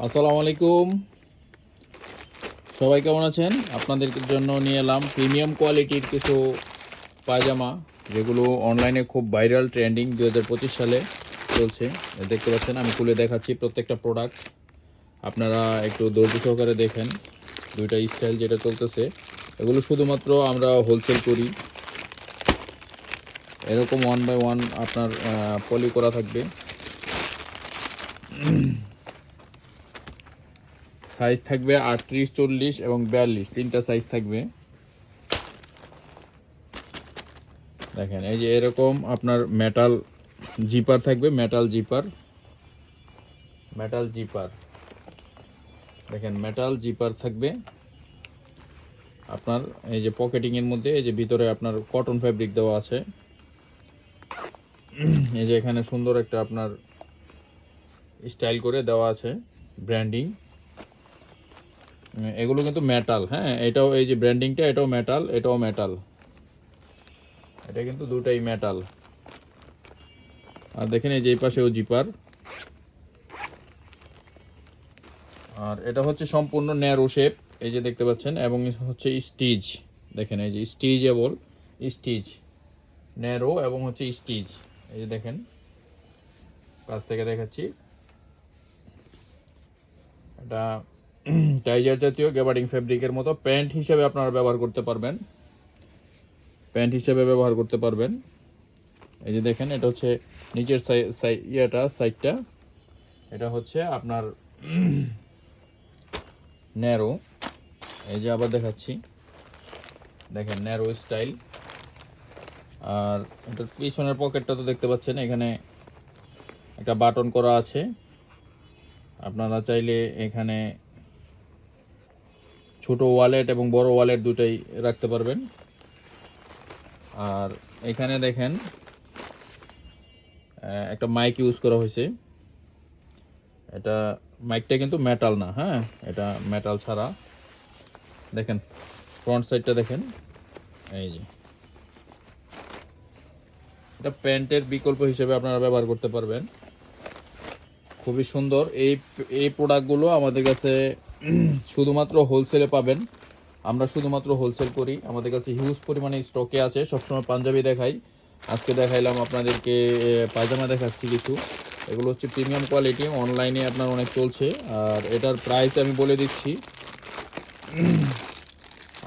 আসসালামু আলাইকুম, সবাই কেমন আছেন? আপনাদের জন্য নিয়ে এলাম প্রিমিয়াম কোয়ালিটির কিছু পায়জামা, যেগুলো অনলাইনে খুব ভাইরাল ট্রেন্ডিং 2025 সালে চলছে। দেখতে পাচ্ছেন, আমি খুলে দেখাচ্ছি প্রত্যেকটা প্রোডাক্ট। আপনারা একটু ধৈর্য সহকারে দেখেন। দুইটা স্টাইল যেটা চলতেছে, এগুলো শুধুমাত্র আমরা হোলসেল করি। এরকম 1 বাই 1 আপনার পলি করা থাকবে। সাইজ থাকবে 38, 40 এবং 42, তিনটা সাইজ থাকবে। দেখেন, এই যে এরকম আপনার মেটাল জিপার থাকবে, মেটাল জিপার দেখেন, মেটাল জিপার থাকবে আপনার। এই যে পকেটিং এর মধ্যে এই যে ভিতরে আপনার কটন ফ্যাব্রিক দেওয়া আছে। এই যে এখানে সুন্দর একটা আপনার স্টাইল করে দেওয়া আছে ব্র্যান্ডিং। এগুলো কিন্তু মেটাল, হ্যাঁ, এটাও এই যে ব্র্যান্ডিংটা, এটাও মেটাল, এটাও মেটাল, এটা কিন্তু দুটাই মেটাল। আর দেখেন, এই যে এই পাশেও জিপার। আর এটা হচ্ছে সম্পূর্ণ ন্যারো শেপ, এই যে দেখতে পাচ্ছেন, এবং হচ্ছে স্টিচ। দেখেন, এই যে স্টিচেবল, স্টিচ ন্যারো এবং হচ্ছে স্টিচ। এই যে দেখেন, কাছ থেকে দেখাচ্ছি, এটা টাইজার জাতীয় গ্যাবার্ডিং ফেব্রিকের মতো প্যান্ট হিসেবে আপনারা ব্যবহার করতে পারবেন। এই যে দেখেন, এটা হচ্ছে নিচের সাইডটা, এটা হচ্ছে আপনার ন্যারো। এই যে আবার দেখাচ্ছি, দেখেন ন্যারো স্টাইল। আর এটার পিছনের পকেটটা তো দেখতে পাচ্ছেন, এখানে একটা বাটন করা আছে। আপনারা চাইলে এখানে ছোট ওয়ালেট এবং বড় ওয়ালেট দুটাই রাখতে পারবেন। আর এখানে দেখেন একটা মাইক ইউজ করা হয়েছে। এটা মাইকটা কিন্তু মেটাল না, হ্যাঁ, এটা মেটাল ছাড়া। দেখেন ফ্রন্ট সাইডটা দেখেন, এই যে এটা প্যান্টের বিকল্প হিসেবে আপনারা ব্যবহার করতে পারবেন। খুবই সুন্দর এই প্রোডাক্টগুলো আমাদের কাছে শুধুমাত্র হোলসেলে পাবেন। আমরা শুধুমাত্র হোলসেল করি, আমাদের কাছে হিউজ পরিমাণে স্টকে আছে। সবসময় পাঞ্জাবি দেখাই, আজকে দেখাইলাম আপনাদেরকে পায়জামা দেখাচ্ছি কিছু। এগুলো হচ্ছে প্রিমিয়াম কোয়ালিটি, অনলাইনে আপনার অনেক চলছে। আর এটার প্রাইস আমি বলে দিচ্ছি।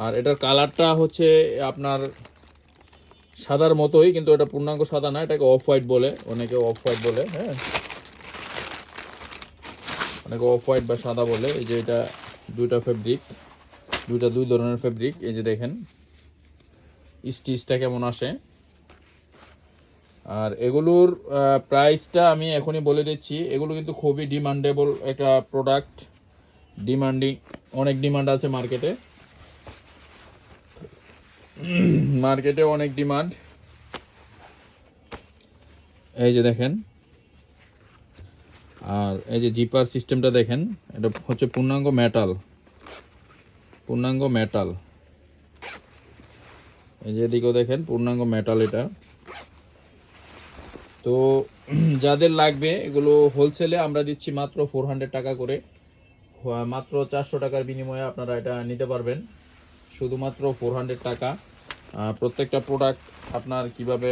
আর এটার কালারটা হচ্ছে আপনার সাদার মতোই, কিন্তু এটা পূর্ণাঙ্গ সাদা না, এটাকে অফ হোয়াইট বলে, অনেকে অফ হোয়াইট বলে, হ্যাঁ, অনেকে অফ হোয়াইট বা সাদা বলে। এই যে এটা দুই ধরনের ফেব্রিক। এই যে দেখেন স্টিচটা কেমন আসে। আর এগুলোর প্রাইসটা আমি এখনই বলে দিচ্ছি। এগুলো কিন্তু খুবই ডিমান্ডেবল একটা প্রোডাক্ট, অনেক ডিমান্ড আছে মার্কেটে অনেক ডিমান্ড। এই যে দেখেন, আর এই যে জিপার সিস্টেমটা দেখেন, এটা হচ্ছে পূর্ণাঙ্গ মেটাল। এই যে এদিকেও দেখেন পূর্ণাঙ্গ মেটাল এটা। তো যাদের লাগবে, এগুলো হোলসেলে আমরা দিচ্ছি মাত্র 400 টাকা করে, মাত্র 400 টাকার বিনিময়ে আপনারা এটা নিতে পারবেন, শুধুমাত্র 400 টাকা। প্রত্যেকটা প্রোডাক্ট আপনার কিভাবে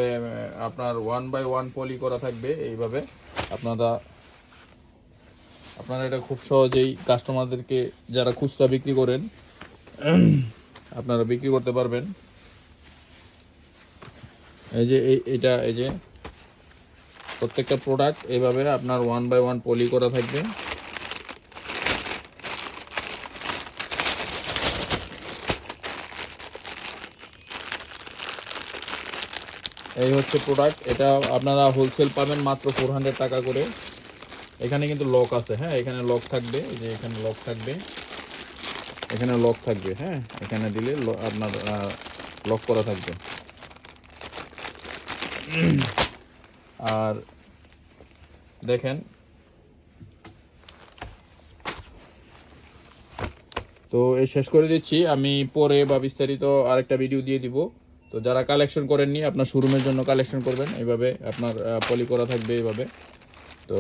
আপনার 1 বাই 1 পলি করা থাকবে, এইভাবে আপনারা এটা খুব সহজেই কাস্টমারদেরকে, যারা খুচরা বিক্রি করেন, আপনারা বিক্রি করতে পারবেন। এই যে এই যে প্রত্যেকটা প্রোডাক্ট এইভাবে আপনার 1 বাই 1 পলি করা থাকবে। এই হচ্ছে প্রোডাক্ট, এটা আপনারা হোলসেল পাবেন মাত্র 400 টাকা করে। এখানে কিন্তু লক আছে, হ্যাঁ, এখানে লক থাকবে, এই যে এখানে লক থাকবে, হ্যাঁ, এখানে দিলে আপনার লক করা থাকবে। আর দেখেন, তো এই শেষ করে দিচ্ছি। আমি পরে বা বিস্তারিত আরেকটা ভিডিও দিয়ে দিব। তো যারা কালেকশন করেননি, আপনার শোরুমের জন্য কালেকশন করবেন, এইভাবে আপনার পলি করা থাকবে এইভাবে। তো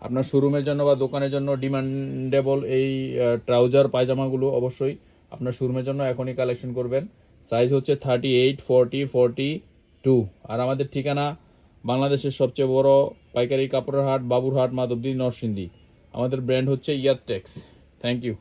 আপনার শোরুমের জন্য বা দোকানের জন্য ডিমান্ডেবল এই ট্রাউজার পায়জামাগুলো অবশ্যই আপনার শোরুমের জন্য এখনই কালেকশন করবেন। সাইজ হচ্ছে 38, 40, 42। আর আমাদের ঠিকানা বাংলাদেশের সবচেয়ে বড় পাইকারি কাপড়ের হাট, বাবুরহাট, মাধবদী, নরসিংদী। আমাদের ব্র্যান্ড হচ্ছে ইয়ারটেক্স। Thank you.